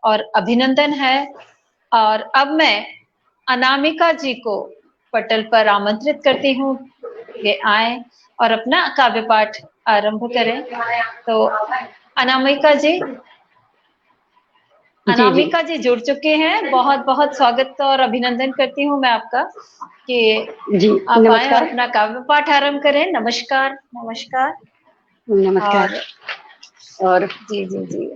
और अभिनंदन है। और अब मैं अनामिका जी को पटल पर आमंत्रित करती हूँ, वे आए और अपना काव्य पाठ आरंभ करें। तो अनामिका जी, जी जी अनामिका जी जुड़ चुके हैं। बहुत बहुत स्वागत और अभिनंदन करती हूँ मैं आपका कि जी। आप आए और नमस्कार। अपना काव्य पाठ आरंभ करें। नमस्कार नमस्कार। नमस्कार। और और जी जी जी,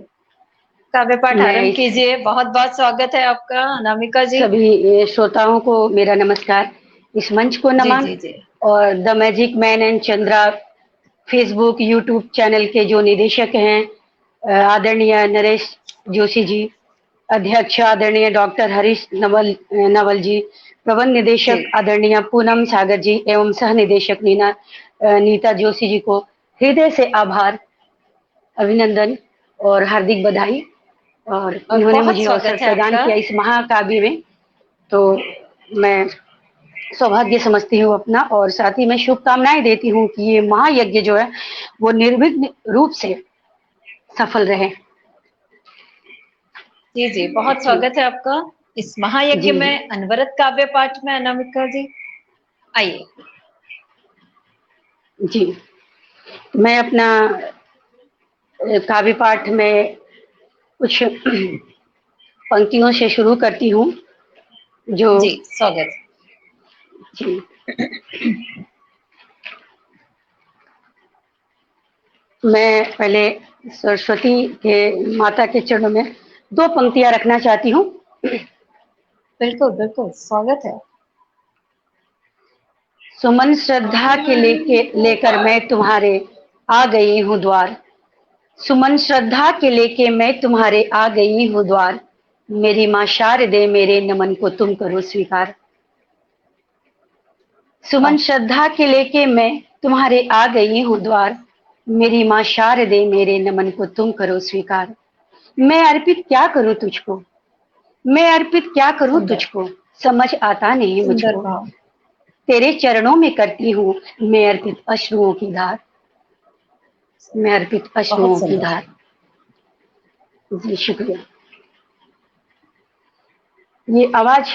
काव्य पाठ मैं आरंभ इस कीजिए। बहुत बहुत स्वागत है आपका अनामिका जी। सभी श्रोताओं को मेरा नमस्कार, इस मंच को जी नमन। जी जी और the magic man and Chandra Facebook YouTube channel के जो निदेशक हैं, आदरणीय नरेश जोशी जी, अध्यक्ष आदरणीय डॉक्टर हरीश नवल जी, प्रबंध जी, निदेशक आदरणीय पूनम सागर जी एवं सह निदेशक नीता जोशी जी को हृदय से आभार, अभिनंदन और हार्दिक बधाई। और और इन्होंने बहुत मुझे अवसर स्वागत है प्रदान आपका। किया इस महाकाव्य में, तो मैं सौभाग्य समझती हूँ अपना, और साथ ही मैं शुभकामनाएं देती हूँ कि ये महायज्ञ जो है वो निर्विघ्न रूप से सफल रहे। जी जी, बहुत जी स्वागत है आपका इस महायज्ञ जी में, अनवरत काव्य पाठ में। अनामिका जी आइए। जी। मैं अपना काव्य पाठ में कुछ पंक्तियों से शुरू करती हूँ। जो जी स्वागत। जी, मैं पहले सरस्वती के माता के चरणों में दो पंक्तियां रखना चाहती हूँ। बिल्कुल बिल्कुल स्वागत है। सुमन श्रद्धा के लेकर मैं तुम्हारे आ गई हूँ द्वार। सुमन श्रद्धा के लेके मैं तुम्हारे आ गई हूँ द्वार। मेरी माँ शारदे मेरे नमन को तुम करो स्वीकार। सुमन वाह, श्रद्धा के लेके मैं तुम्हारे आ गई हूँ द्वार। मेरी माँ शारदे मेरे नमन को तुम करो स्वीकार। मैं अर्पित क्या करूँ तुझको, मैं अर्पित क्या करूँ सुंदर तुझको, समझ आता नहीं सुंदर मुझको। भाव। तेरे चरणों में करती हूँ मैं अर्पित अश्रुओं की धार। मैं अर्पित बहुत अश्रुओं की सुंदर। धार। जी शुक्रिया। ये आवाज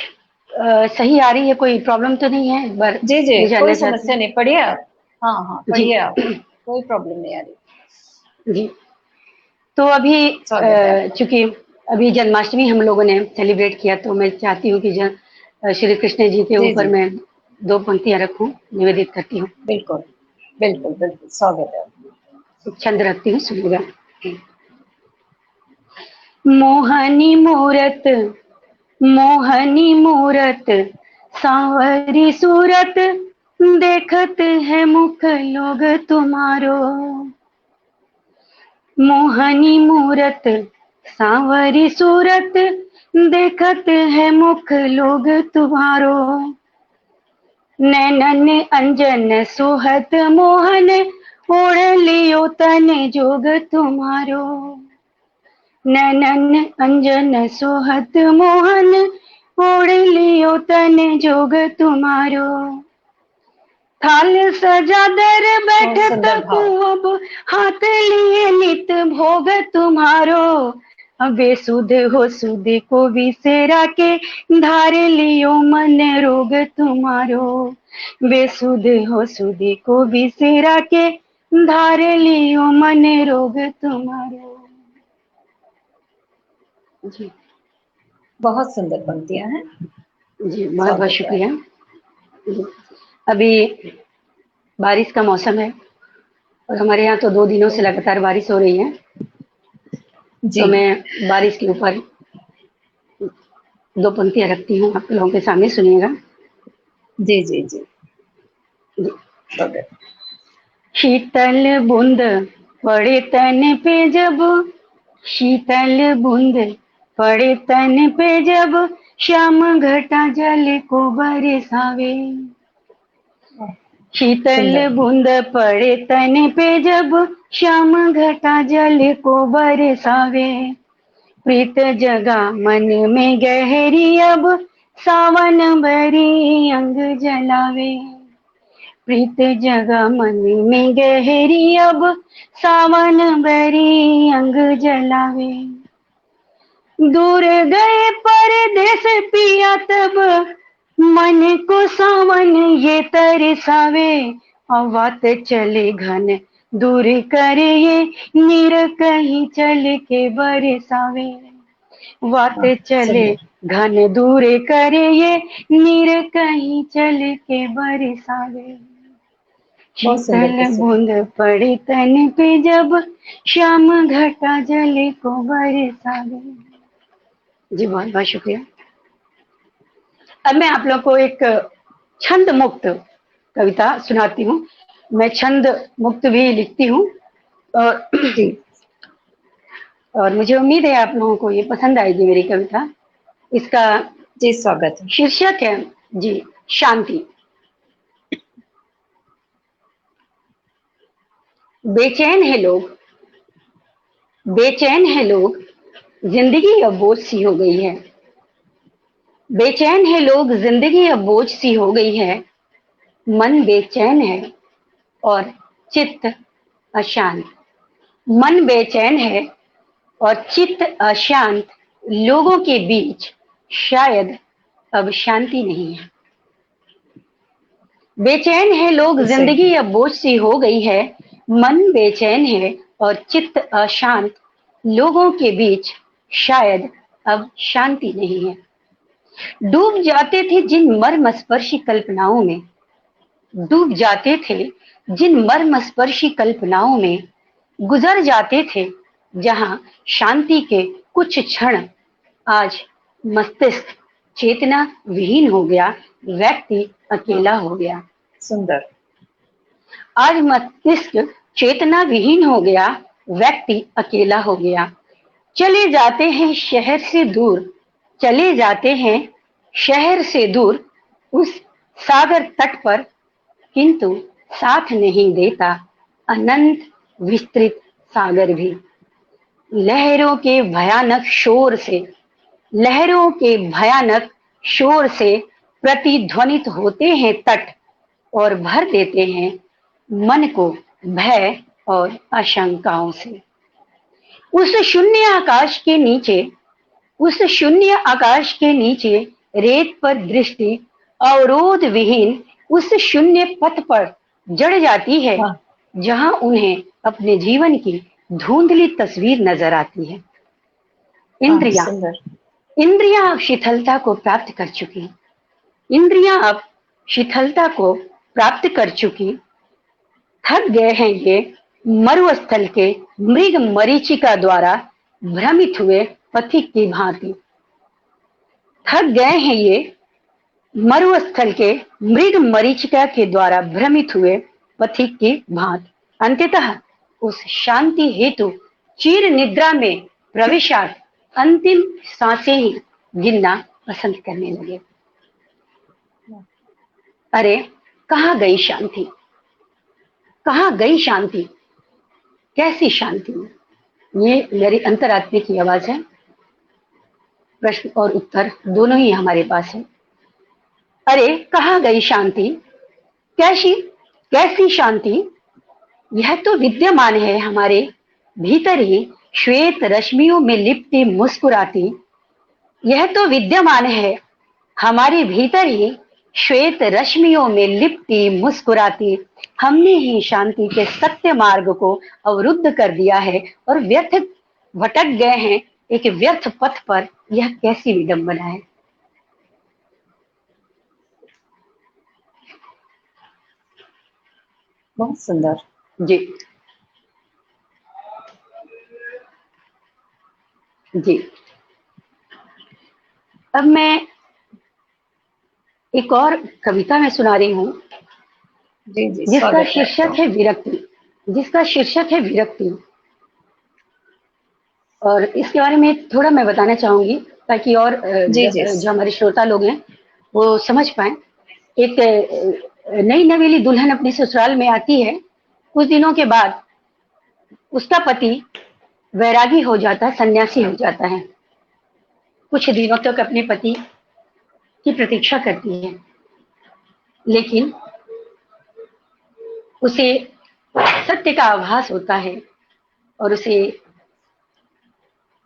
सही आ रही है, कोई प्रॉब्लम तो नहीं है? एक बार जी जी, ये कोई जानना चाहती समस्या हूँ। नहीं, पढ़िए आप। हाँ हाँ, जी पढ़िए आप, कोई प्रॉब्लम नहीं आ रही। जी। तो अभी स्वागत है आपका। चूंकि अभी जन्माष्टमी हम लोगों ने सेलिब्रेट किया, तो मैं चाहती हूँ कि श्री कृष्ण जी के जी ऊपर जी, मैं दो पंक्तियां रखूं, निवेदित करती हूँ। बिल्कुल बिल्कुल बिल्कुल स्वागत है। छंद रखती हूँ, सुनिएगा। मोहनी मूरत, मोहनी मूरत, सांवरी सूरत, देखत है मुख लोग तुम्हारो। मोहनी मूरत, सांवरी सूरत, देखत है मुख लोग तुम्हारो। नैनन अंजन सोहत मोहन, ओढ़ लियो तन जोग तुम्हारो। नैनन अंजन सोहत मोहन, ओढ़ लियो तन जोग तुम्हारो। थाल सजा दर बहुत बैठत सुंदर भाव। अब, हाथ लिए नित भोग तुम्हारो। अबे सुध हो सुध को विसेरा के, धार लियो मन रोग तुम्हारो। बेसुध हो सुध को विसेरा के, धार लियो मन रोग तुम्हारो। जी बहुत सुंदर पंक्तियां हैं। जी, बहुत बहुत स्वागत है शुक्रिया। आपका। जी, अभी बारिश का मौसम है, और हमारे यहाँ तो 2 दिनों से लगातार बारिश हो रही है। जी तो मैं बारिश के ऊपर दो पंक्तियां रखती हूँ, आप लोगों के सामने सुनिएगा। जी जी जी, जी। स्वागत। शीतल बूंद पड़े तन पे जब, शीतल बूंद पड़े तन पे जब, श्याम घटा जल को बरसावे। शीतल सुंदर। बूंद पड़े तन पे जब, श्याम घटा जल को बरसावे। प्रीत जगा मन में गहरी अब, सावन भरी अंग जलावे। प्रीत जगा मन में गहरी अब, सावन भरी अंग जलावे। दूर गए परदेस पिया तब मन को सावन ये तरसावे, अवात चले घन दूर करे ये नीर कहीं चल के बरसावे, वात चले सुंदर। घन दूर करे ये नीर कहीं चल के बरसावे, बहुत सुंदर शीतल किस्सा। बूंद पड़ी तन पे जब श्याम घटा जल को बरसावे। जी बहुत बहुत शुक्रिया। अब मैं आप लोग को एक छंद मुक्त कविता सुनाती हूँ। मैं छंद मुक्त भी लिखती हूँ और जी और मुझे उम्मीद है आप लोगों को ये पसंद आएगी मेरी कविता। इसका जी, स्वागत है। शीर्षक है जी शांति। बेचैन है लोग, बेचैन है लोग, जिंदगी अब बोझ सी हो गई है। बेचैन है लोग, जिंदगी अब बोझ सी हो गई है। मन बेचैन है और चित्त अशांत। मन बेचैन है और चित्त अशांत। लोगों के बीच शायद अब शांति नहीं है। बेचैन है लोग, जी सही है। जिंदगी अब बोझ सी हो गई है। मन बेचैन है और चित्त अशांत। लोगों के बीच शायद अब शांति नहीं है। डूब जाते थे जिन मर्मस्पर्शी कल्पनाओं में, डूब जाते थे जिन मर्मस्पर्शी कल्पनाओं में, गुजर जाते थे जहां शांति के कुछ क्षण। आज मस्तिष्क चेतना विहीन हो गया, व्यक्ति अकेला हो गया। सुंदर। आज मस्तिष्क चेतना विहीन हो गया, व्यक्ति अकेला हो गया। चले जाते हैं शहर से दूर, चले जाते हैं शहर से दूर उस सागर तट पर, किंतु साथ नहीं देता अनंत विस्तृत सागर भी। लहरों के भयानक शोर से, लहरों के भयानक शोर से प्रतिध्वनित होते हैं तट और भर देते हैं मन को भय और आशंकाओं से। उस शून्य आकाश के नीचे, उस शून्य आकाश के नीचे रेत पर दृष्टि अवरोध विहीन उस शून्य पथ पर जड़ जाती है, हाँ जहां उन्हें अपने जीवन की धुंधली तस्वीर नजर आती है। हाँ, इंद्रियां, सुंदर। इंद्रियां अब शिथिलता को प्राप्त कर चुकी, इंद्रियां अब शिथिलता को प्राप्त कर चुकी। थक गए हैं ये मरुस्थल के मृग मरीचिका द्वारा भ्रमित हुए पथिक की भांति। थक गए हैं ये मरुस्थल के मृग मरीचिका के द्वारा भ्रमित हुए पथिक की भांति। अंततः उस शांति हेतु चीर निद्रा में प्रवेशार्थ अंतिम सांसें ही गिनना पसंद करने लगे। अरे कहाँ गई शांति, कहाँ गई शांति, कैसी शांति। ये मेरी अंतरात्मा की आवाज है। प्रश्न और उत्तर दोनों ही हमारे पास है। अरे कहाँ गई शांति, कैसी कैसी शांति। यह तो विद्यमान है हमारे भीतर ही, श्वेत रश्मियों में लिपटी मुस्कुराती। यह तो विद्यमान है हमारे भीतर ही, श्वेत रश्मियों में लिपटी मुस्कुराती। हमने ही शांति के सत्य मार्ग को अवरुद्ध कर दिया है और व्यर्थ भटक गए हैं एक व्यर्थ पथ पर। यह कैसी विडंबना है। बहुत सुंदर। जी जी। अब मैं एक और कविता में सुना रही हूँ जी जी, जिसका स्वागत है शीर्षक आपका। है विरक्ति, जिसका शीर्षक है विरक्ति। और इसके बारे में थोड़ा मैं बताना चाहूंगी ताकि और जी जी। जो हमारे श्रोता लोग हैं वो समझ पाए। एक नई नवेली दुल्हन अपने ससुराल में आती है। कुछ दिनों के बाद उसका पति वैरागी हो जाता है, सन्यासी हो जाता है। कुछ दिनों तक अपने पति की प्रतीक्षा करती है, लेकिन उसे सत्य का आभास होता है और उसे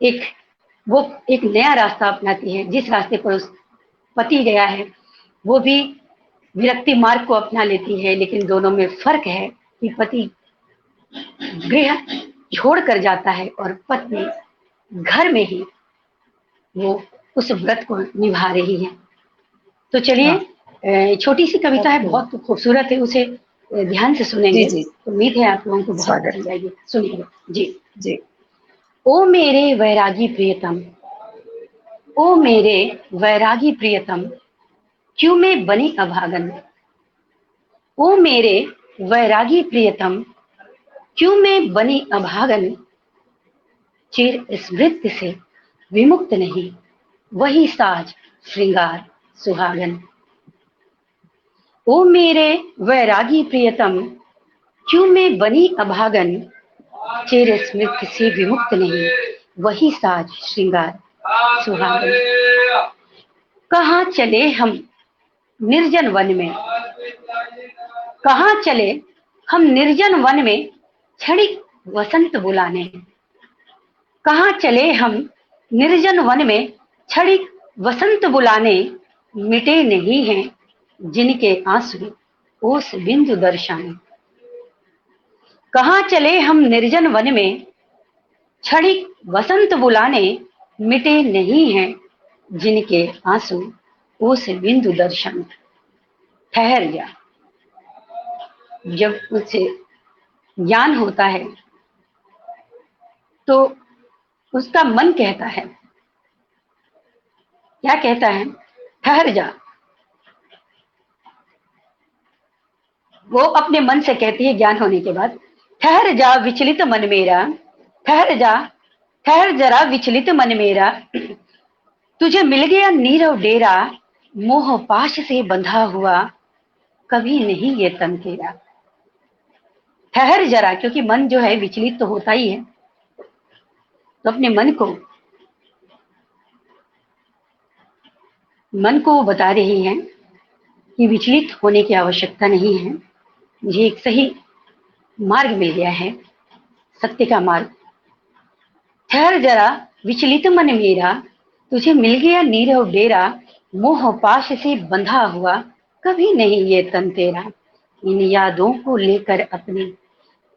एक वो एक नया रास्ता अपनाती है। जिस रास्ते पर उस पति गया है वो भी विरक्ति मार्ग को अपना लेती है, लेकिन दोनों में फर्क है कि पति गृह छोड़ कर जाता है और पत्नी घर में ही वो उस व्रत को निभा रही है। तो चलिए, छोटी सी कविता है, बहुत खूबसूरत है, उसे ध्यान से सुनेंगे। जी जी, उम्मीद है आप लोगों को बहुत स्वागत पसंद आएगी। सुनिए जी। जी। ओ मेरे वैरागी प्रियतम, ओ मेरे वैरागी प्रियतम, क्यों मैं बनी अभागन। ओ मेरे वैरागी प्रियतम, क्यों मैं बनी अभागन। चिर स्मृति से विमुक्त नहीं, वही साज श्रृंगार सुहागन। ओ मेरे वैरागी प्रियतम, क्यों मैं बनी अभागन। चिर स्मृति से विमुक्त नहीं, वही साज श्रृंगार सुहागन। कहाँ चले हम निर्जन वन में, कहाँ चले हम निर्जन वन में, क्षणिक वसंत बुलाने। कहाँ चले हम निर्जन वन में, क्षणिक वसंत बुलाने। मिटे नहीं हैं जिनके आंसू ओस बिंदु दर्शाने। कहाँ चले हम निर्जन वन में, क्षणिक वसंत बुलाने। मिटे नहीं हैं जिनके आंसू ओस बिंदु दर्शन। ठहर जा। जब उसे ज्ञान होता है तो उसका मन कहता है, क्या कहता है, ठहर जा। वो अपने मन से कहती है ज्ञान होने के बाद, ठहर जा विचलित मन मेरा, ठहर जा, ठहर जरा विचलित मन मेरा। तुझे मिल गया नीरव डेरा, मोह पाश से बंधा हुआ, कभी नहीं ये तन तेरा। ठहर जरा, क्योंकि मन जो है विचलित तो होता ही है, तो अपने मन को बता रही है कि विचलित होने की आवश्यकता नहीं है। मुझे एक सही मार्ग मिल गया है, सत्य का मार्ग। ठहर जरा विचलित मन मेरा, तुझे मिल गया नीरव डेरा, मोह पाश से बंधा हुआ, कभी नहीं ये तन तेरा। इन यादों को लेकर अपने,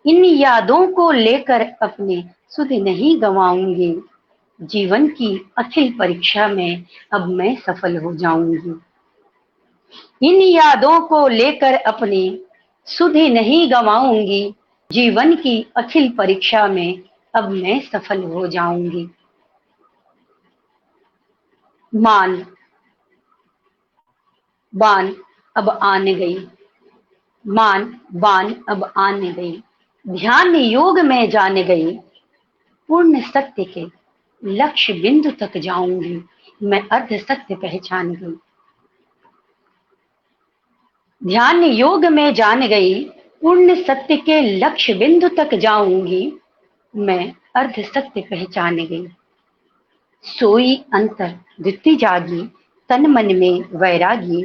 इन यादों को लेकर अपने सुध नहीं गंवाऊंगी। जीवन की अखिल परीक्षा में अब मैं सफल हो जाऊंगी। इन यादों को लेकर अपनी सुध नहीं गंवाऊंगी। जीवन की अखिल परीक्षा में अब मैं सफल हो जाऊंगी। मान बान अब आने गई, मान बान अब आने गई। ध्यान योग में जाने गई, पूर्ण सत्य के लक्ष्य बिंदु तक जाऊंगी। मैं अर्ध सत्य पहचान गई। ध्यान योग में जान गई, पूर्ण सत्य के लक्ष्य बिंदु तक जाऊंगी। मैं अर्ध सत्य पहचान गई। सोई अंतर द्वितीय जागी, तन मन में वैरागी।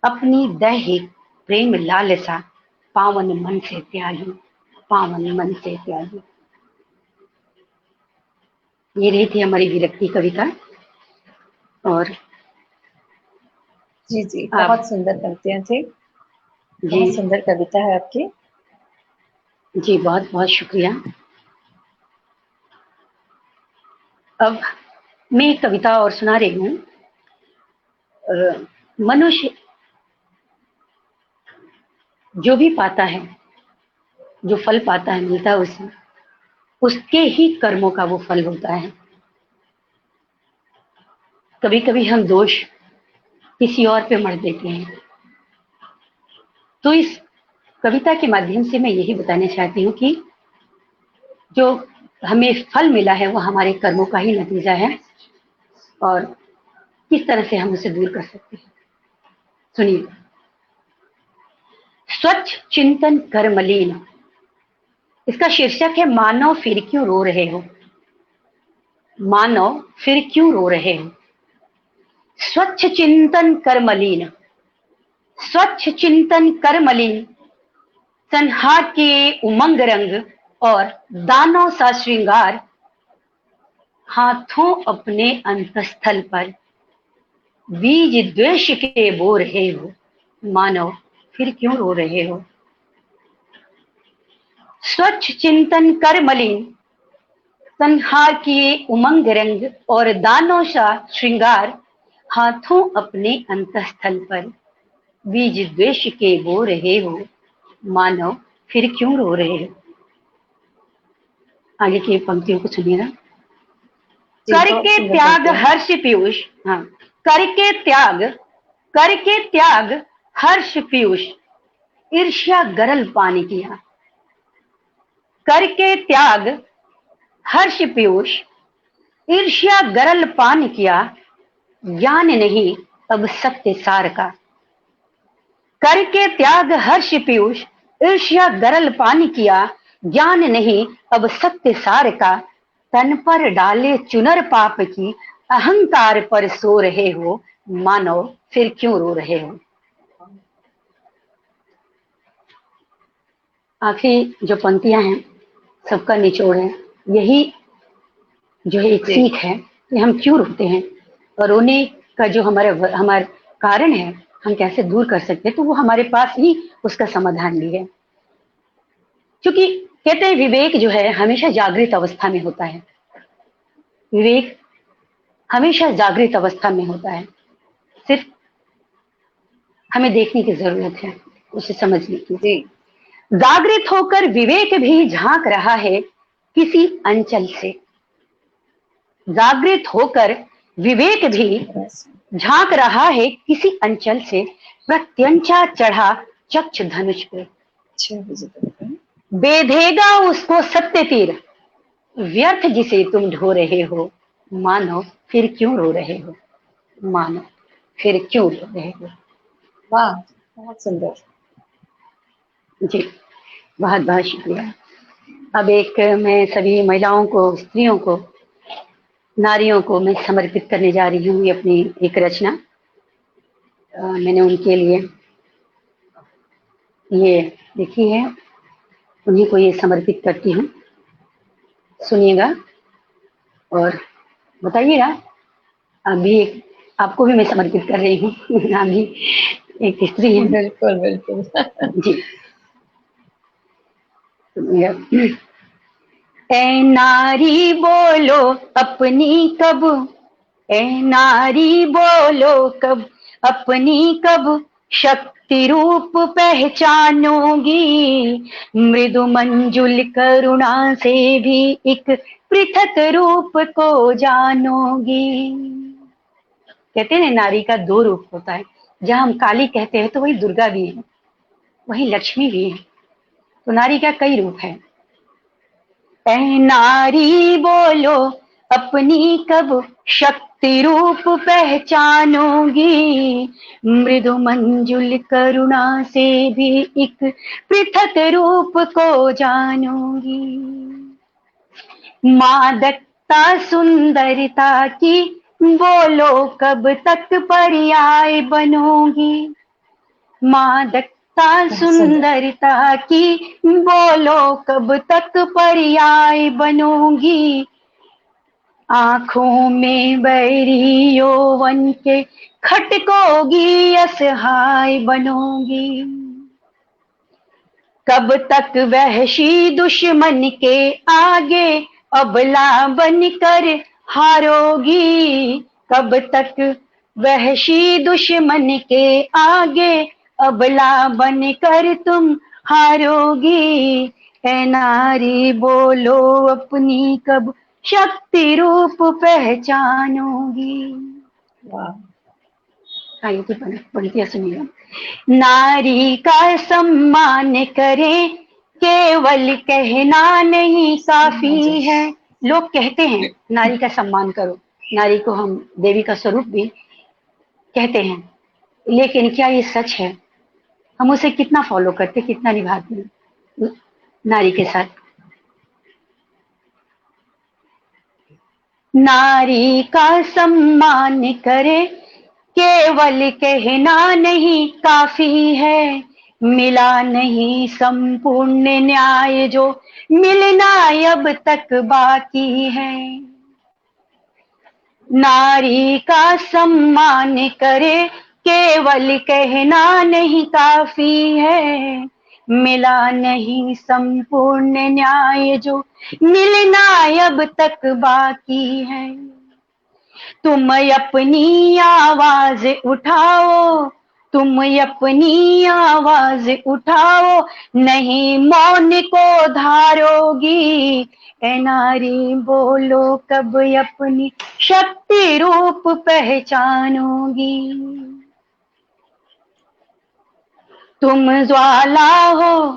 अपनी दैहिक प्रेम लालसा, पावन मन से त्यागी, पावन मन से त्यागी। ये रही थी हमारी विरक्ति कविता। और जी जी, बहुत सुंदर पंक्तियां थी, बहुत सुंदर कविता है आपकी। जी बहुत बहुत शुक्रिया। अब मैं एक कविता और सुना रही हूँ। मनुष्य जो भी पाता है, जो फल पाता है, मिलता है उसे, उसके ही कर्मों का वो फल होता है। कभी कभी हम दोष किसी और पे मढ़ देते हैं। तो इस कविता के माध्यम से मैं यही बताना चाहती हूँ कि जो हमें फल मिला है वो हमारे कर्मों का ही नतीजा है, और किस तरह से हम उसे दूर कर सकते हैं। सुनिए। स्वच्छ चिंतन कर मलिन, इसका शीर्षक है मानव फिर क्यों रो रहे हो। मानव फिर क्यों रो रहे हो। स्वच्छ चिंतन कर मलिन, स्वच्छ चिंतन कर मलिन। संहार के उमंग रंग और दानों सा श्रृंगार, हाथों अपने अंतस्थल पर बीज द्वेष के बो रहे हो, मानव फिर क्यों रो रहे हो। स्वच्छ चिंतन कर मलिन संहार किए उमंग रंग और दानों सा श्रृंगार, हाथों अपने अंतस्थल पर बीज द्वेष के बो रहे हो, मानव फिर क्यों रो रहे हो। आगे की पंक्तियों को सुनिएगा। करके त्याग हर्ष पीयूष, हाँ, करके त्याग हर्ष पीयूष ईर्ष्या गरल पानी किया। करके त्याग हर्ष पीयूष ईर्ष्या गरल पान किया, ज्ञान नहीं अब सत्य सार का। करके त्याग हर्ष पीयूष ईर्ष्या गरल पान किया, ज्ञान नहीं अब सत्य सार का। तन पर डाले चुनर पाप की अहंकार पर सो रहे हो, मानव फिर क्यों रो रहे हो। आखिरी जो पंक्तियां हैं सबका निचोड़ है, यही जो है एक सीख है कि हम क्यों रोते हैं और रोने का जो हमारा कारण है हम कैसे दूर कर सकते हैं। तो वो हमारे पास ही उसका समाधान भी है। क्योंकि कहते हैं विवेक जो है हमेशा जागृत अवस्था में होता है। विवेक हमेशा जागृत अवस्था में होता है, सिर्फ हमें देखने की जरूरत है, उसे समझने की। जागृत होकर विवेक भी झांक रहा है किसी अंचल से। जागृत होकर विवेक भी झांक रहा है किसी अंचल से, प्रत्यंचा चढ़ा चक्ष धनुष पे। बेधेगा उसको सत्य तीर, व्यर्थ जिसे तुम ढो रहे हो, मानो फिर क्यों रो रहे हो। मानो फिर क्यों रो रहे हो। वाह, बहुत सुंदर जी, बहुत बहुत शुक्रिया। अब एक मैं सभी महिलाओं को, स्त्रियों को, नारियों को मैं समर्पित करने जा रही हूँ अपनी एक रचना। मैंने उनके लिए ये लिखी है, उन्हीं को ये समर्पित करती हूँ। सुनिएगा और बताइएगा। अभी आपको भी मैं समर्पित कर रही हूँ, आप भी एक स्त्री हैं। बिल्कुल बिल्कुल जी। ए नारी बोलो अपनी कब, ए नारी बोलो कब अपनी कब शक्ति रूप पहचानोगी। मृदु मंजुल करुणा से भी एक पृथक रूप को जानोगी। कहते हैं नारी का दो रूप होता है। जहां हम काली कहते हैं तो वही दुर्गा भी है, वही लक्ष्मी भी है। तो नारी का कई रूप है। ऐ नारी बोलो अपनी कब शक्ति रूप पहचानोगी। मृदु मंजुल करुणा से भी एक पृथक रूप को जानोगी। मादकता सुंदरता की बोलो कब तक पर्याय बनोगी। मादकता सुंदरता की बोलो कब तक पर्याय बनोगी। आंखों में बैरी यौवन के खटकोगी असहाय बनोगी। कब तक वहशी दुश्मन के आगे अबला बनकर हारोगी। कब तक वहशी दुश्मन के आगे अबला बनकर तुम हारोगी। ऐ नारी बोलो अपनी कब शक्ति रूप पहचानोगी। आइए तो पंक्तियां सुनिएगा। नारी का सम्मान करें केवल कहना नहीं काफी है। लोग कहते हैं नारी का सम्मान करो, नारी को हम देवी का स्वरूप भी कहते हैं, लेकिन क्या ये सच है। हम उसे कितना फॉलो करते, कितना निभाते हैं नारी के साथ। नारी का सम्मान करे केवल कहना नहीं काफी है। मिला नहीं संपूर्ण न्याय जो मिलना अब तक बाकी है। नारी का सम्मान करे, केवल कहना नहीं काफी है। मिला नहीं संपूर्ण न्याय, जो मिलना अब तक बाकी है। तुम अपनी आवाज उठाओ, तुम अपनी आवाज उठाओ, नहीं मौन को धारोगी। ए नारी बोलो, कब अपनी शक्ति रूप पहचानोगी। तुम ज्वाला हो,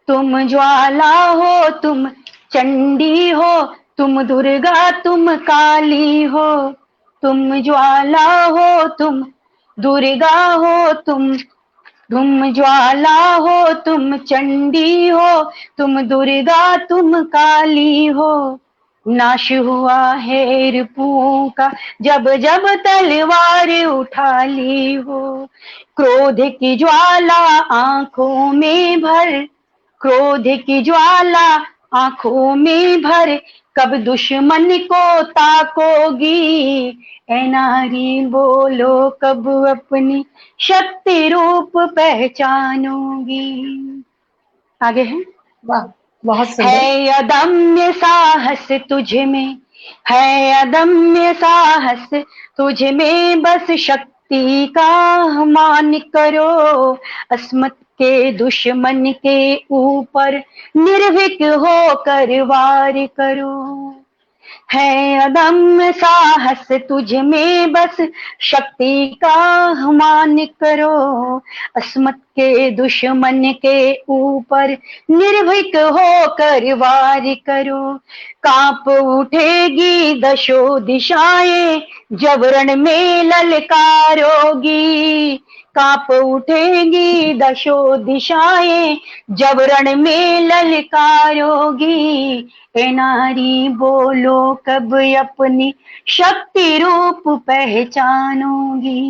तुम ज्वाला हो, तुम चंडी हो, तुम दुर्गा तुम काली हो। तुम ज्वाला हो, तुम दुर्गा हो, तुम ज्वाला हो, तुम चंडी हो, तुम दुर्गा तुम काली हो। नाश हुआ है रिपुओं का, जब जब तलवार उठा ली हो। क्रोध की ज्वाला आंखों में भर, क्रोध की ज्वाला आंखों में भर, कब दुश्मन को ताकोगी। ए नारी बोलो, कब अपनी शक्ति रूप पहचानोगी। आगे है। वाह, बहुत सुंदर। है अदम्य साहस तुझ में, है अदम्य साहस तुझ में, बस शक्ति का मान करो। अस्मत् के दुश्मन के ऊपर निर्भीक होकर वार करो। है अदम्य साहस तुझ में, बस शक्ति का मान करो। अस्मत् के दुश्मन के ऊपर निर्भीक होकर वार करो। कांप उठेगी दशो दिशाएं, जब रण में ललकारोगी। कांप उठेगी दशो दिशाएं, जब रण में ललकारोगी। ए नारी बोलो, कब अपनी शक्ति रूप पहचानोगी।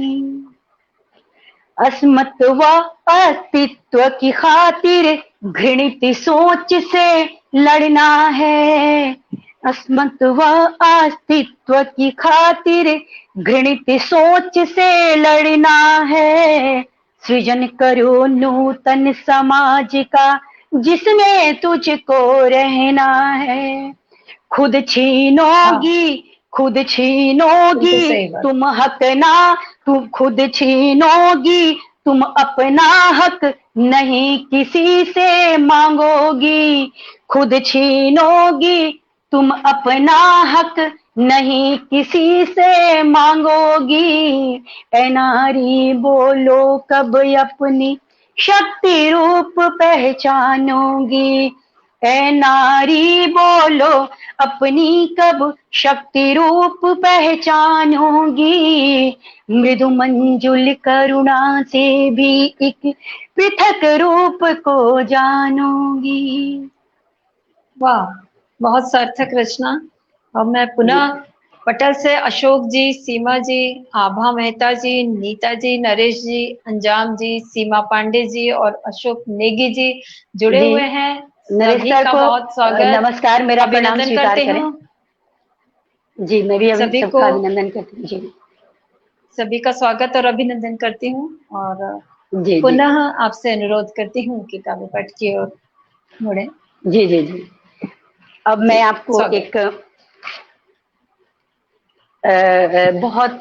अस्मत् व अस्तित्व की खातिर घृणित सोच से लड़ना है। अस्मत् व अस्तित्व की खातिर घृणित सोच से लड़ना है। सृजन करो नूतन समाज का, जिसमें तुझको रहना है। खुद छीनोगी, खुद छीनोगी तुम हक ना, तुम खुद छीनोगी तुम अपना हक, नहीं किसी से मांगोगी। खुद छीनोगी तुम अपना हक, नहीं किसी से मांगोगी। ए नारी बोलो, कब अपनी शक्ति रूप पहचानोगी। ए नारी बोलो, अपनी कब शक्ति रूप पहचानोगी। मृदु मंजुल करुणा से भी एक पृथक रूप को जानोगी। वाह, बहुत सार्थक रचना। अब मैं पुनः पटल से अशोक जी, सीमा जी, आभा मेहता जी, नीता जी, नरेश जी, अंजाम जी, सीमा पांडे जी और अशोक नेगी जी जुड़े हुए हैं। नरेश सभी सर का को बहुत स्वागत, नमस्कार, मेरा प्रणाम अभिनंदन स्वीकार करती करें। हूँ। जी, मैं भी सभी को सबका अभिनंदन करती हूँ। जी, सभी का स्वागत और अभिनंदन करती हूँ और जी, पुनः आपसे अनुरोध करती हूँ कि काव्य पाठ की ओर मुड़े। जी जी जी। अब मैं आपको एक बहुत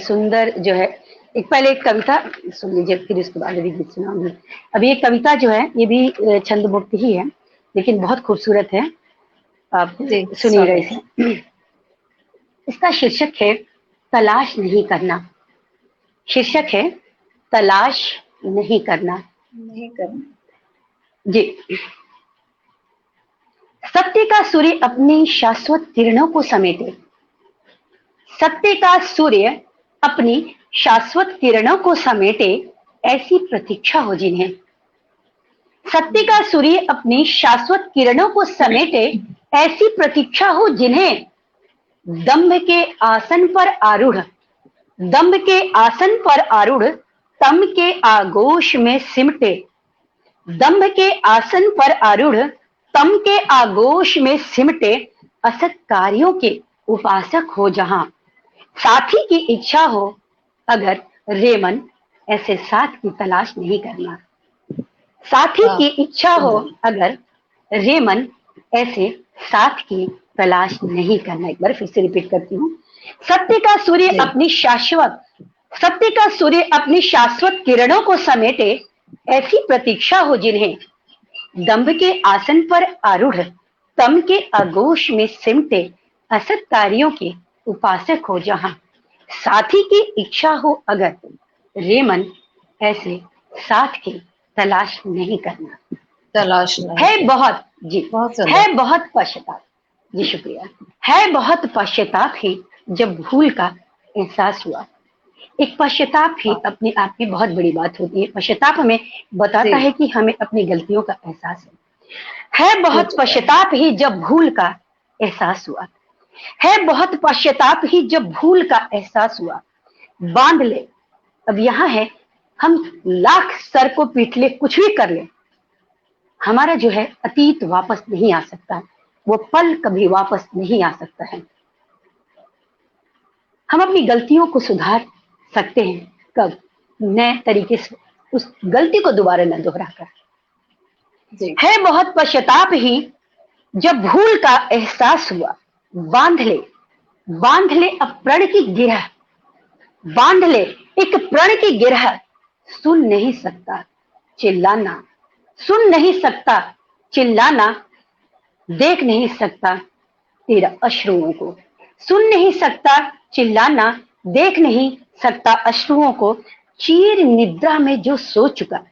सुंदर जो है, एक पहले एक कविता सुन लीजिए, फिर उसके बाद अभी गीत सुनाऊंगी। अभी एक कविता जो है, ये भी छंद मुक्त ही है, लेकिन बहुत खूबसूरत है, आप सुनिएगा इसे। इसका शीर्षक है तलाश नहीं करना। शीर्षक है तलाश नहीं करना। जी। सत्य का सूर्य अपनी शाश्वत किरणों को समेटे, सत्य का सूर्य अपनी शाश्वत किरणों को समेटे, ऐसी प्रतीक्षा हो जिन्हें। सत्य का सूर्य अपनी शाश्वत किरणों को समेटे, ऐसी प्रतीक्षा हो जिन्हें। दंभ के आसन पर आरूढ़, दंभ के आसन पर आरूढ़, तम के आगोश में सिमटे। दंभ के आसन पर आरूढ़, तम के आगोश में सिमटे, असत कार्यों के उपासक हो जहां। साथी की इच्छा हो अगर रे मन, ऐसे साथ की तलाश नहीं करना। साथी वाह, की इच्छा हो सुंदर। अगर रे मन, ऐसे साथ की तलाश नहीं करना। एक बार फिर से रिपीट करती हूँ। सत्य का सूर्य जी। अपनी शाश्वत सत्य का सूर्य अपनी शाश्वत किरणों को समेटे, ऐसी प्रतीक्षा हो जिन्हें दंभ के आसन पर आरूढ़ तम के आगोश में सिमटे असत कार्यों के उपासक हो जहां। साथी की इच्छा हो अगर रे मन, ऐसे साथ की तलाश नहीं करना। तलाश नहीं है करना। बहुत जी, बहुत सुंदर। है बहुत पश्चाताप। जी शुक्रिया। है बहुत पश्चाताप ही जब भूल का एहसास हुआ। एक पश्चाताप ही वाह। अपने आप में बहुत बड़ी बात होती है। पश्चाताप हमें बताता जी। है कि हमें अपनी गलतियों का एहसास है हो बहुत चुका है। पश्चाताप ही जब भूल का एहसास हुआ। है बहुत पश्चाताप ही जब भूल का एहसास हुआ। बांध ले, अब यहाँ है, हम लाख सर को पीट ले, कुछ भी कर ले, हमारा जो है अतीत वापस नहीं आ सकता। वो पल कभी वापस नहीं आ सकता है। हम अपनी गलतियों को सुधार सकते हैं कब? नए तरीके से, उस गलती को दोबारा न दोहराकर। जी। है बहुत पश्चाताप ही जब भूल का एहसास हुआ। बांध ले, बांध ले अब प्रण की गिरह, बांध ले एक प्रण की गिरह। सुन नहीं सकता चिल्लाना, सुन नहीं सकता चिल्लाना, देख नहीं सकता तेरा अश्रुओं को। सुन नहीं सकता चिल्लाना, देख नहीं सकता अश्रुओं को। चीर निद्रा में जो सो चुका,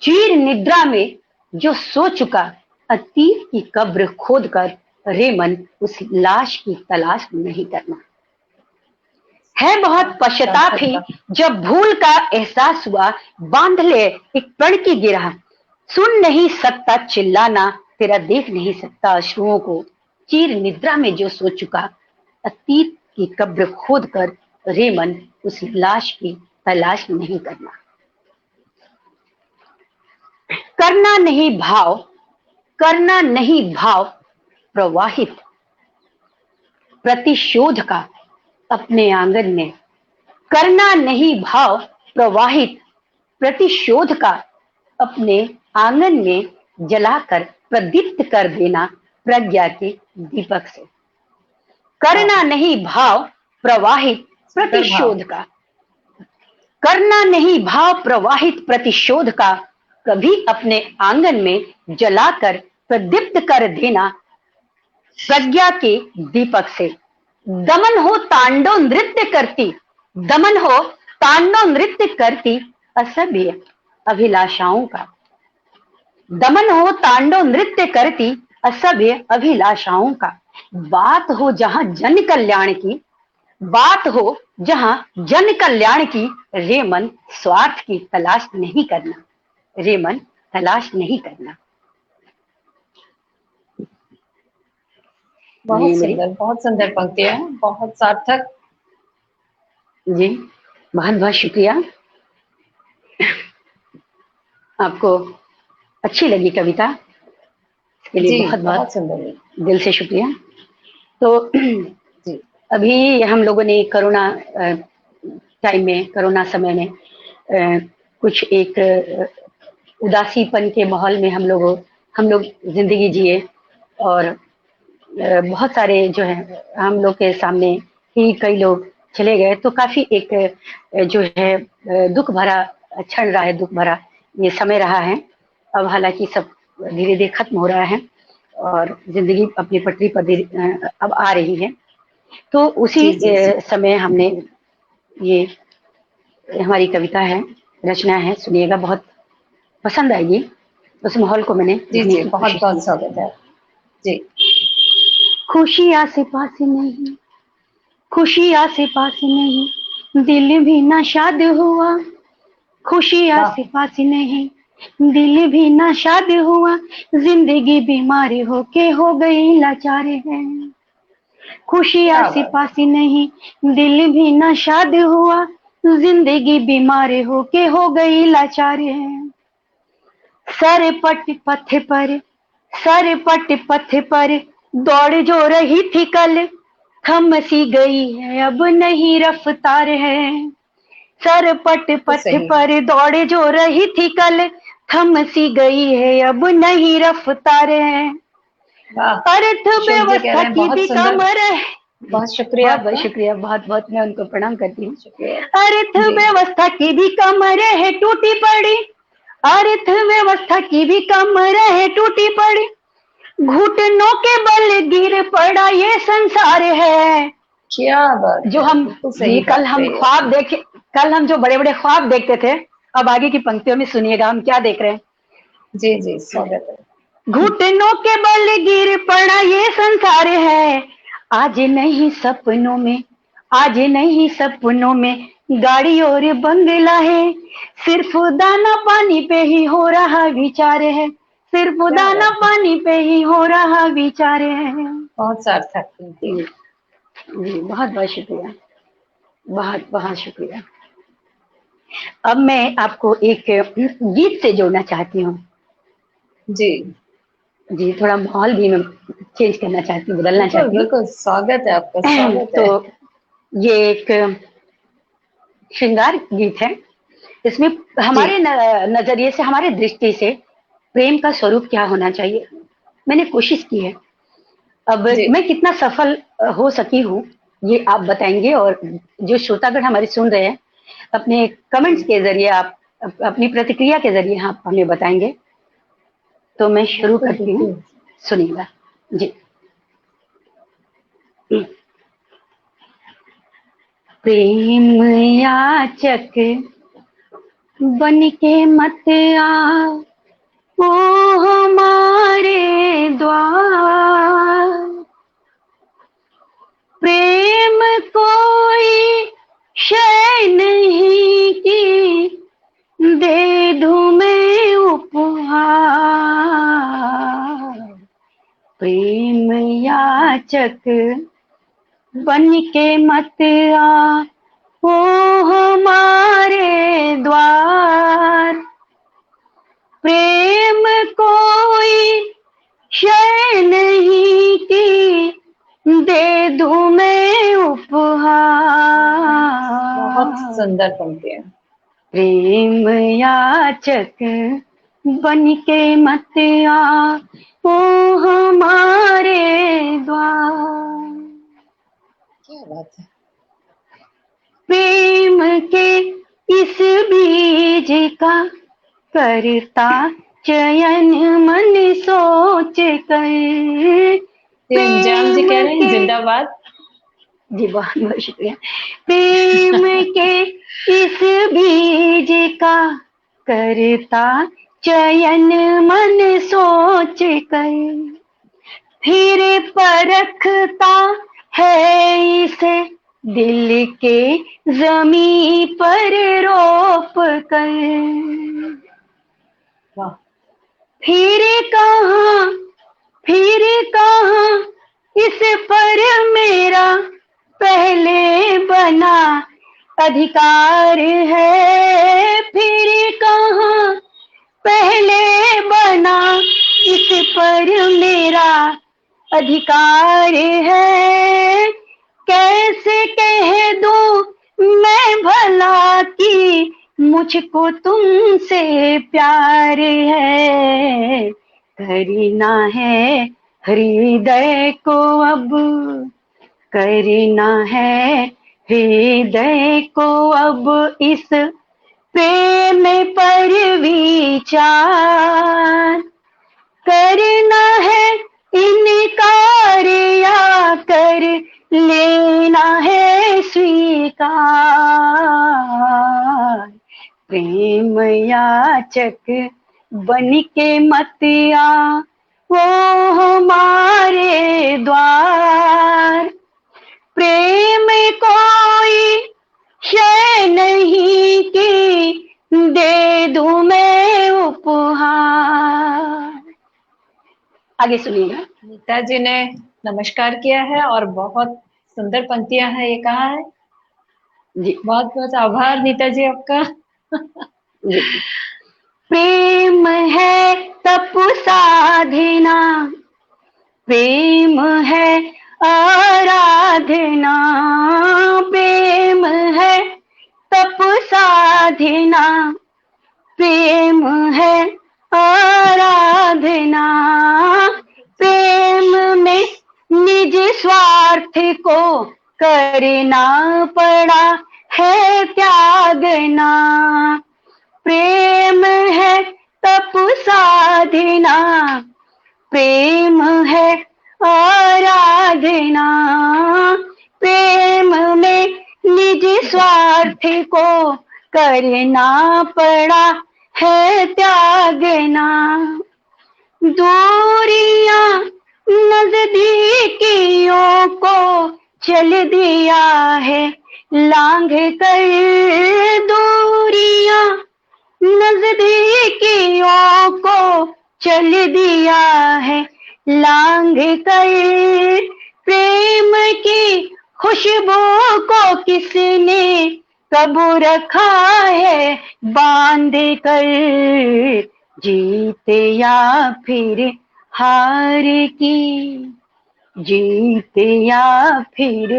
चीर निद्रा में जो सो चुका, अतीत की कब्र खोद कर रे मन, उस लाश की तलाश नहीं करना। है बहुत पश्चाताप ही जब भूल का एहसास हुआ। बांध ले एक प्रण की गिरह, सुन नहीं सकता चिल्लाना, तेरा देख नहीं सकता अश्रुओं को। चीर निद्रा में जो सो चुका, अतीत की कब्र खोद कर रे मन, उस लाश की तलाश नहीं करना। करना नहीं भाव, करना नहीं भाव प्रवाहित प्रतिशोध का अपने आंगन में। करना नहीं भाव प्रवाहित प्रतिशोध का अपने आंगन में, जलाकर प्रदीप्त कर देना प्रज्ञा के दीपक से। करना नहीं भाव प्रवाहित सुंदर भाव। प्रतिशोध का, करना नहीं भाव प्रवाहित प्रतिशोध का, कभी अपने आंगन में जलाकर प्रदीप्त कर देना प्रज्ञा के दीपक से। दमन हो तांडव नृत्य करती, दमन हो तांडव नृत्य करती असभ्य अभिलाषाओं का। दमन हो तांडव नृत्य करती असभ्य अभिलाषाओं का। बात हो जहां जन कल्याण की, बात हो जहां जन कल्याण की, रे मन स्वार्थ की तलाश नहीं करना। रे मन तलाश नहीं करना। बहुत ये मेरी सुंदर, बहुत सुंदर पंक्तियां हैं, बहुत सार्थक। जी, बहुत बहुत शुक्रिया। आपको अच्छी लगी कविता, इसके लिए जी, बहुत बहुत बहुत सुंदर है। दिल से शुक्रिया। तो जी। अभी हम लोगों ने कोरोना टाइम में, कोरोना समय में कुछ एक उदासीपन के माहौल में हम लोग जिंदगी जिए। और बहुत सारे जो है हम लोग के सामने ही कई लोग चले गए, तो काफी एक जो है दुख भरा क्षण रहा है, दुख भरा ये समय रहा है। अब हालांकि सब धीरे धीरे खत्म हो रहा है और जिंदगी अपनी पटरी पर अब आ रही है। तो उसी जी। जी। जी। समय हमने ये, हमारी कविता है, रचना है, सुनिएगा, बहुत पसंद आएगी। उस माहौल को मैंने जी। लिखने जी, की बहुत कोशिश की। बहुत स्वागत है। जी। खुशी आसे पास नहीं, खुशी आसे पास नहीं, दिल भी ना शाद हुआ। खुशी वाह। आसे पास नहीं, दिल भी ना शाद हुआ। जिंदगी बीमार होके हो गई लाचार है। खुशी क्या आसे बात। पास नहीं, दिल भी ना शाद हुआ। जिंदगी बीमार होके हो गई लाचार है। सर पट पथ पर, सर पट पथ पर दौड़ जो रही थी कल, थम सी गई है अब नहीं रफ्तार है, सर पट पट पर दौड़े जो रही थी कल, थम सी गई है अब नहीं रफ्तार है। अर्थ व्यवस्था की भी कमर है। बहुत शुक्रिया, बहुत शुक्रिया, बहुत बहुत मैं उनको प्रणाम करती हूँ। अर्थ व्यवस्था की भी कमर है टूटी पड़ी, अर्थ व्यवस्था की भी कमर है टूटी पड़ी, घुटनों के बल गिर पड़ा ये संसार है। क्या बात, जो हम कल हम ख्वाब देखे, कल हम जो बड़े बड़े ख्वाब देखते थे, अब आगे की पंक्तियों में सुनिएगा हम क्या देख रहे हैं। जी जी, स्वागत है। घुटनों के बल गिर पड़ा ये संसार है, आज नहीं सपनों में, आज नहीं सपनों में गाड़ी और बंगला है, सिर्फ दाना पानी पे ही हो रहा विचार है, सिर्फ दाना पानी पे ही हो रहा विचार है। बहुत सार्थक। जी, बहुत बहुत शुक्रिया, बहुत बहुत शुक्रिया। अब मैं आपको एक गीत से जोड़ना चाहती हूँ। जी जी, थोड़ा माहौल भी मैं चेंज करना चाहती हूँ, बदलना चाहती हूँ। बिल्कुल, स्वागत है आपका, स्वागत है। तो ये एक श्रृंगार गीत है, इसमें हमारे नजरिए से, हमारे दृष्टि से प्रेम का स्वरूप क्या होना चाहिए मैंने कोशिश की है। अब मैं कितना सफल हो सकी हूँ ये आप बताएंगे, और जो श्रोतागण हमारे सुन रहे हैं अपने कमेंट्स के जरिए, आप अपनी प्रतिक्रिया के जरिए आप हमें बताएंगे। तो मैं शुरू करती हूँ, सुनिएगा जी। प्रेम याचक बन के मत आ ओ हमारे द्वार, प्रेम कोई शय नहीं कि दे दूं मैं उपहार, प्रेम याचक बन के मत आ ओ हमारे द्वार, प्रेम कोई शय नहीं कि दे दूं मैं उपहार। बहुत सुंदर पंक्ति है। प्रेम याचक बन के मत आ ओ हमारे द्वार। क्या बात है। प्रेम के इस बीज का करता चयन मन सोच कर, प्रेम जी कह रहे हैं जिंदाबाद। जी बहुत बहुत शुक्रिया। प्रेम के इस बीज का करता चयन मन सोच कर, फिर परखता है इसे दिल के जमी पर रोप कर, फिर कहाँ इस पर मेरा पहले बना अधिकार है, फिर कहाँ पहले बना इस पर मेरा अधिकार है, कैसे कह दूं मैं भला कि मुझको तुमसे प्यार है, करना है हृदय को अब, करना है हृदय को अब इस प्रेम पर विचार, करना है इनकार या कर लेना है स्वीकार, प्रेम याचक बन के मत आ वो हमारे द्वार, प्रेम कोई शय नहीं कि दे दूं मैं उपहार। आगे सुनिएगा। नीता जी ने नमस्कार किया है और बहुत सुंदर पंक्तियां हैं ये कहा है जी, बहुत बहुत आभार नीता जी आपका। जी। प्रेम है तप साधना, प्रेम है आराधना, प्रेम है तप साधना, प्रेम है आराधना, प्रेम में निज स्वार्थ को करना पड़ा है त्यागना, प्रेम है तप साधना, प्रेम है आराधना, प्रेम में निज स्वार्थ को करना पड़ा है त्यागना, दूरियां नजदीकियों को चल दिया है लांघ कर, दूरियां नजदीकियों को चल दिया है लांघ कर, प्रेम की खुशबू को किसने कब रखा है बांध कर, जीत या फिर हार की, जीत या फिर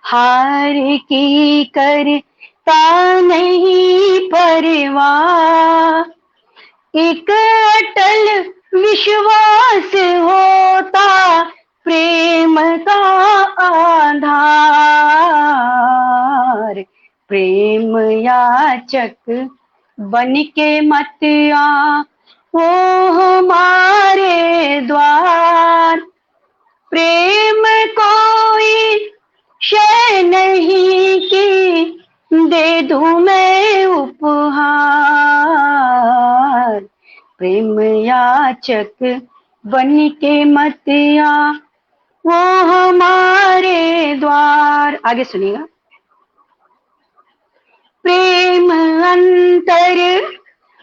हार की करता नहीं परवाह, एक अटल विश्वास होता प्रेम का आधार, प्रेम याचक बन के मत आ वो हमारे द्वार, प्रेम कोई शय नहीं कि दे दूं मैं उपहार, प्रेम याचक बन के मत आ वो हमारे द्वार। आगे सुनिएगा। प्रेम अंतर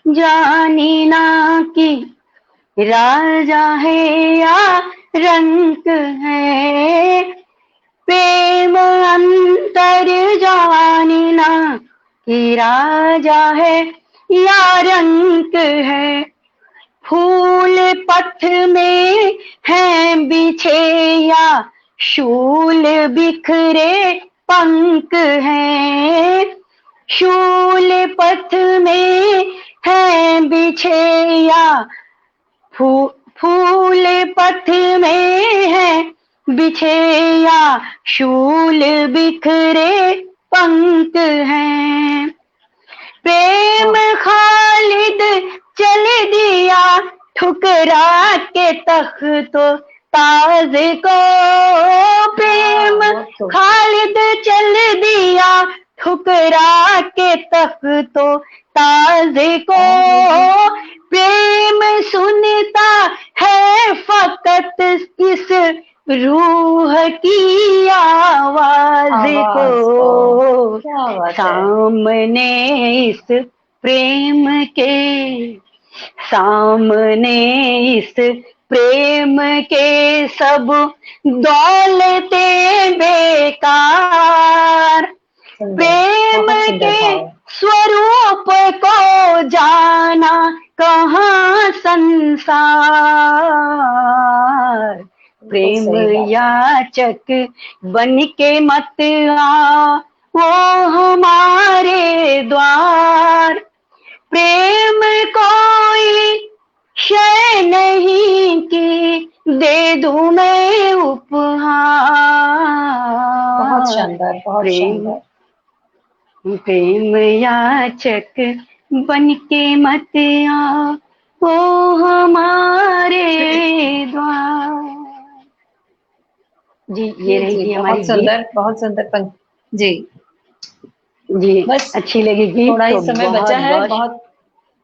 जानी ना कि राजा है या रंक है, प्रेम अंतर जानी ना कि राजा है या रंक है, फूल पथ में है बिछे या शूल बिखरे पंख है, शूल पथ में है बिछे या फूल पथ में है बिछे या शूल बिखरे पंख हैं, प्रेम खालिद चल दिया ठुकरा के तख्तो ताज को, प्रेम खालिद चल दिया ठुकरा के तख्तो ताज को, प्रेम सुनता है फकत इस रूह की आवाज को, सामने इस प्रेम के, सामने इस प्रेम के सब दौलतें बेकार, प्रेम के स्वरूप को जाना कहाँ संसार, प्रेम याचक बन के मत आ वो हमारे द्वार, प्रेम कोई शय नहीं कि दे दूं मैं उपहार। बहुत शानदार, बहुत शानदार। प्रेम याचक बन के मत आ वो हमारे द्वार। जी ये रही हमारी, बहुत सुंदर पंक्ति जी जी, बस अच्छी लगेगी। थोड़ा ही समय बचा है, बहुत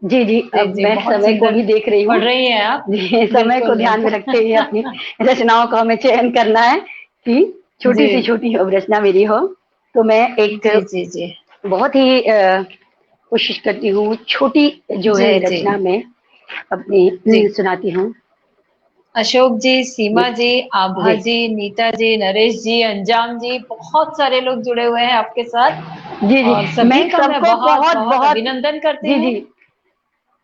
जी जी, अब मैं समय को भी देख रही हूँ। पढ़ रही हैं आप जी, समय को ध्यान में रखते हुए अपनी रचनाओं का हमें चयन करना है कि छोटी सी छोटी रचना मेरी हो, तो मैं एक जी जी बहुत ही कोशिश करती हूँ छोटी जो है रचना में अपनी सुनाती हूँ। अशोक जी, सीमा जी, आभा जी, नीता जी, नरेश जी, अंजाम जी, बहुत सारे लोग जुड़े हुए हैं आपके साथ। जी जी, और सभी का मैं बहुत बहुत अभिनंदन करती हूँ। जी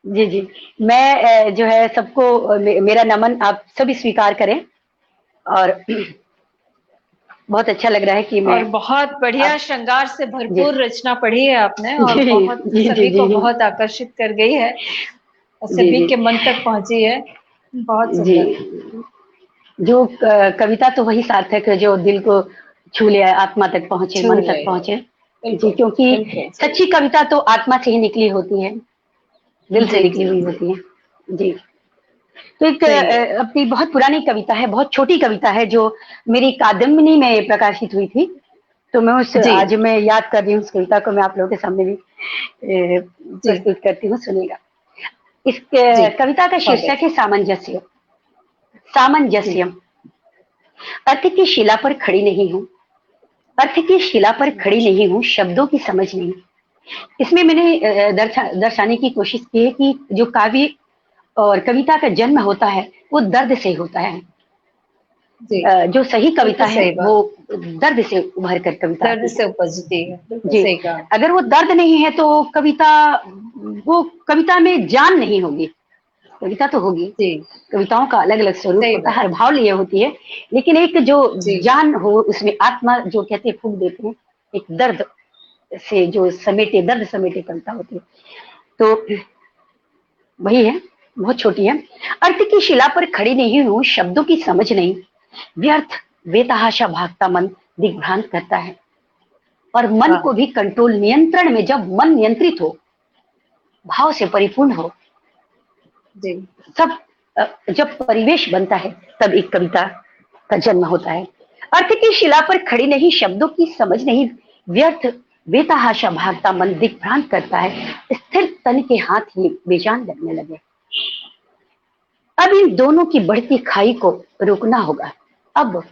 जी जी, मैं जो है सबको मेरा नमन आप सभी स्वीकार करें। और बहुत अच्छा लग रहा है कि मैं और बहुत बढ़िया श्रृंगार से जी भरपूर रचना पढ़ी है आपने, और जी बहुत जी जी सभी को जी बहुत आकर्षित कर गई है और जी सभी जी के मन तक पहुंची है। बहुत जी। सुंदर। जो कविता तो वही सार्थक है जो दिल को छू ले, आत्मा तक पहुंचे, छू मन तक गई है। पहुंचे। जी, बिल्कुल क्योंकि बिल्कुल सही। सच्ची कविता तो आत्मा से ही निकली होती है, दिल से जी निकली जी हुई जी। होती है। जी। तो एक सही है। अपनी बहुत पुरानी कविता है, बहुत छोटी कविता है, जो मेरी कादम्बिनी में प्रकाशित हुई थी। तो मैं उस जी आज मैं याद कर रही हूँ उस कविता को, मैं आप लोगों के सामने भी जी प्रस्तुत करती हूँ, सुनिएगा। इस जी। कविता का शीर्षक स्वागत। है सामंजस्य। जी सामंजस्य। अर्थ की शिला पर खड़ी नहीं हूँ, अर्थ की शिला पर खड़ी नहीं हूँ, शब्दों की समझ नहीं। इसमें मैंने दर्शाने की कोशिश की है कि जो काव्य और कविता का जन्म होता है वो दर्द से होता है। जी। जो सही कविता बिल्कुल है सही वो बात। दर्द से उभर कर कविता दर्द आती है। से उपजती है, बिल्कुल जी। सही कहा। अगर वो दर्द नहीं है तो कविता, वो कविता में जान नहीं होगी। कविता तो होगी, जी कविताओं का अलग अलग स्वरूप सही होता है, बात। हर भाव लिए होती है, लेकिन एक जो जी जान हो उसमें, आत्मा जो कहते हैं फूंक देते हैं, एक दर्द से जो समेटे, दर्द समेटे कविता होती है। तो वही है, बहुत छोटी है। अर्थ की शिला पर खड़ी नहीं हूँ, शब्दों की समझ नहीं, व्यर्थ बेतहाशा भागता मन दिग्भ्रांत करता है। और मन हाँ। को भी कंट्रोल, नियंत्रण में, जब मन नियंत्रित हो, भाव से परिपूर्ण हो, जी सब जब परिवेश बनता है, तब एक कविता का जन्म होता है। अर्थ की शिला पर खड़ी नहीं, शब्दों की समझ नहीं, व्यर्थ बेतहाशा भागता मन दिग्भ्रांत करता है, स्थिर तन के हाथ ही बेजान लगने लगे। अब इन दोनों की बढ़ती खाई को रोकना होगा। अब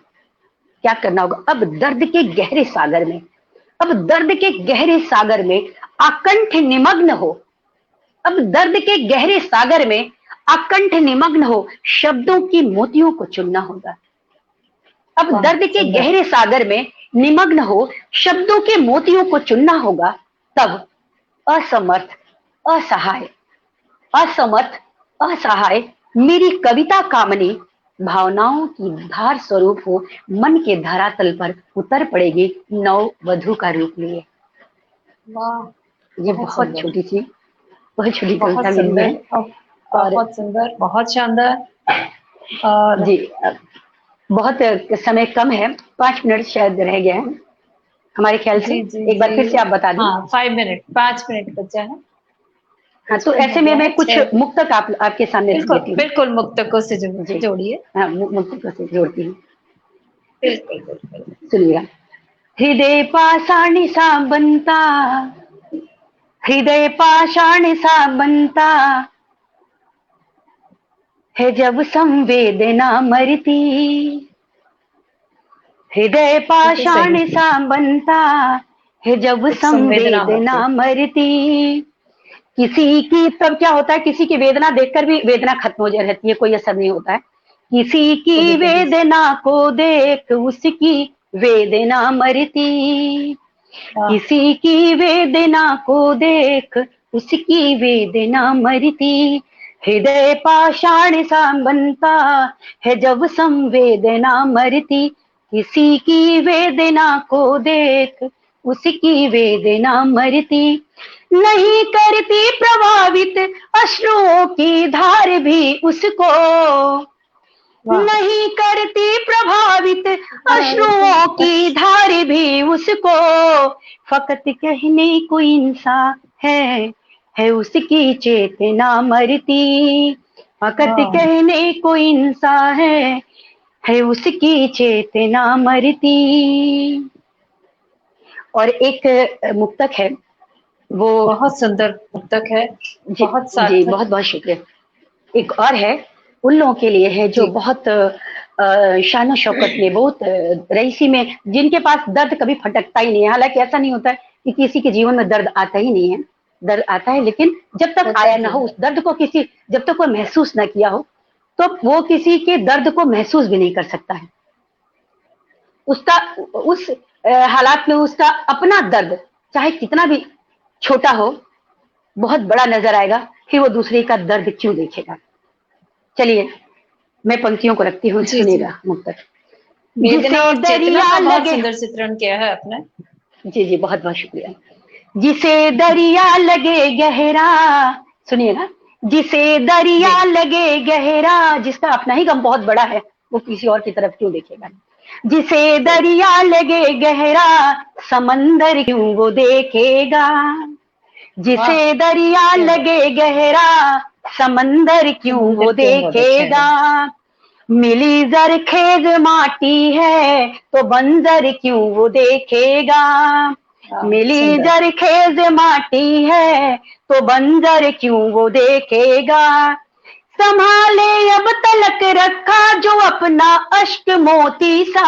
क्या करना होगा? अब दर्द के गहरे सागर में, अब दर्द के गहरे सागर में आकंठ निमग्न हो, अब दर्द के गहरे सागर में आकंठ निमग्न हो, शब्दों की मोतियों को चुनना होगा। अब वाह दर्द के सुंदर। गहरे सागर में निमग्न हो, शब्दों के मोतियों को चुनना होगा। तब असमर्थ, असहाय, असमर्थ, असहाय मेरी कविता कामनी भावनाओं की धार स्वरूप हो, मन के धरातल पर उतर पड़ेगी नव वधु का रूप लिए। वाह। ये बहुत बहुत सुंदर। छोटी सी, बहुत छोटी कविता बहुत मेरी सुंदर है। और और बहुत सुंदर, बहुत शानदार। और जी, बहुत समय कम है, 5 मिनट शायद रह गए हैं हमारे ख्याल से। जी जी एक जी। बार फिर से आप बता दें। हाँ 5 मिनट, 5 मिनट बचा है। हाँ, तो 55 हो ऐसे में गया मैं है कुछ 6। मुक्तक आपके सामने रख बिल्कुल देती हूँ। बिल्कुल, मुक्तकों से जी, जोड़िए। हाँ, मुक्तकों से जोड़ती हूँ, बिल्कुल बिल्कुल। सुनिएगा। हृदय पाषाण सा बनता, हृदय पाषाण सा बनता है जब संवेदना मरती, हृदय बिल्कुल सही। पाषाण सा बनता है जब एक संवेदना संवेदना मरती। मरती। किसी की, तब क्या होता है, किसी की वेदना देखकर भी वेदना खत्म हो जाती है, कोई असर नहीं होता है। किसी की कभी कभी। वेदना को देख उसकी वेदना मरती, वाह। किसी की वेदना को देख उसकी वेदना मरती। हृदय पाषाण सा बनता है जब संवेदना मरती, किसी की वेदना को देख उसकी वेदना मरती। नहीं करती प्रभावित अश्रुओं की धार भी उसको, वाह। नहीं करती प्रभावित भारती। अश्रुओं की धार भी उसको। फकत कहने को इंसान है उसकी चेतना मरती, फकत वाह। कहने को इंसान है उसकी चेतना मरती। और एक मुक्तक है वो, बहुत सुंदर मुक्तक है। जी बहुत जी, सार्थक। बहुत बहुत शुक्रिया। एक और है, उन लोगों के लिए है जो जी बहुत शान शौकत में, बहुत रईसी में, जिनके पास दर्द कभी फटकता ही नहीं है। हालांकि ऐसा नहीं होता है कि किसी के जीवन में दर्द आता ही नहीं है, दर्द आता है, लेकिन जब तक होता आया ना ही हो है। उस दर्द को, किसी जब तक कोई महसूस ना किया हो, तो वो किसी के दर्द को महसूस भी नहीं कर सकता है। उसका, उस हालात में उसका अपना दर्द चाहे कितना भी छोटा हो, बहुत बड़ा नजर आएगा, फिर वो दूसरे का दर्द क्यों देखेगा। चलिए मैं पंक्तियों को रखती हूँ, जी जी। सुनिएगा मुक्तक। वेदना और चेतना दरिया का बहुत लगे, सुंदर चित्रण किया है आपने। जी जी बहुत बहुत शुक्रिया। जिसे दरिया लगे गहरा, सुनिए ना, जिसे दरिया जी लगे गहरा, जिसका अपना ही गम बहुत बड़ा है, वो किसी और की तरफ क्यों देखेगा। जिसे सही। दरिया लगे गहरा, समंदर क्यों वो देखेगा। वाह, जिसे दरिया क्या बात। लगे गहरा, समंदर क्यों वो समंदर क्यों वो देखेगा। देखेगा। मिली जरखेज माटी है तो बंजर क्यों वो देखेगा। वाह, मिली सुंदर। जरखेज माटी है तो बंजर क्यों वो देखेगा। संभाले अब तलक रखा जो अपना अश्क मोती सा,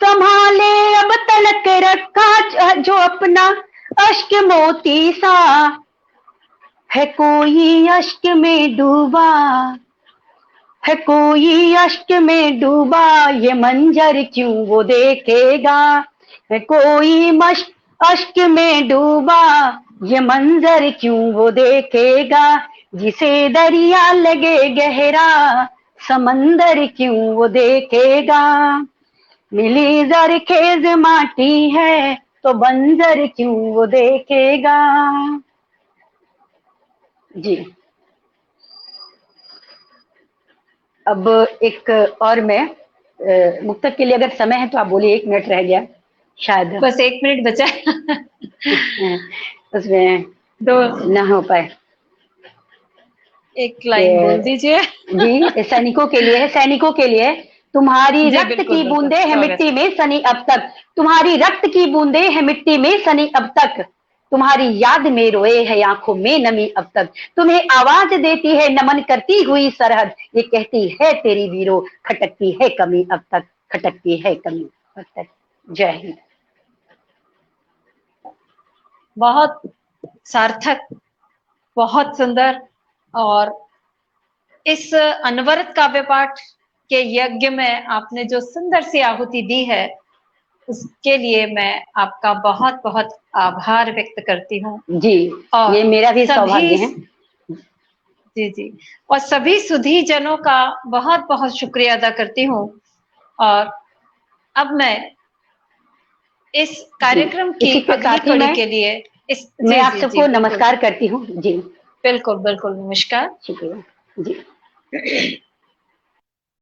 संभाले अब तलक रखा जो अपना अश्क मोती सा, है कोई अश्क में डूबा, है कोई अश्क में डूबा, ये मंजर क्यों वो देखेगा। है कोई अश्क में डूबा, ये मंजर क्यों वो देखेगा। जिसे दरिया लगे गहरा, समंदर क्यों वो देखेगा। मिली जरखेज माटी है तो बंजर क्यों वो देखेगा। जी अब एक और मैं मुक्तक के लिए अगर समय है तो आप बोलिए, 1 मिनट रह गया शायद। बस 1 मिनट बचा है। उसमें दो ना हो पाए। एक लाइन बोल दीजिए। जी सैनिकों के लिए है, सैनिकों के लिए। तुम्हारी जी रक्त बिल्कुल की बिल्कुल, बूंदे है स्वागत। मिट्टी में सनी अब तक, तुम्हारी रक्त की बूंदे है मिट्टी में सनी अब तक, तुम्हारी याद में रोए है आंखों में नमी अब तक, तुम्हें आवाज देती है नमन करती हुई सरहद, ये कहती है तेरी वीरों खटकती है कमी अब तक, खटकती है कमी अब तक। जय हिंद। बहुत सार्थक, बहुत सुंदर। और इस अनवरत काव्य पाठ के यज्ञ में आपने जो सुंदर सी आहुति दी है, उसके लिए मैं आपका बहुत बहुत आभार व्यक्त करती हूँ। जी और ये मेरा भी सभी, सौभाग्य है। जी जी, और सभी सुधी जनों का बहुत बहुत शुक्रिया अदा करती हूँ। और अब मैं इस जी कार्यक्रम की इसी के अगली साथ ही कड़ी के लिए इस, मैं जी आप जी जी सबको बिल्कुल नमस्कार करती हूँ। जी बिल्कुल बिल्कुल, नमस्कार। शुक्रिया। जी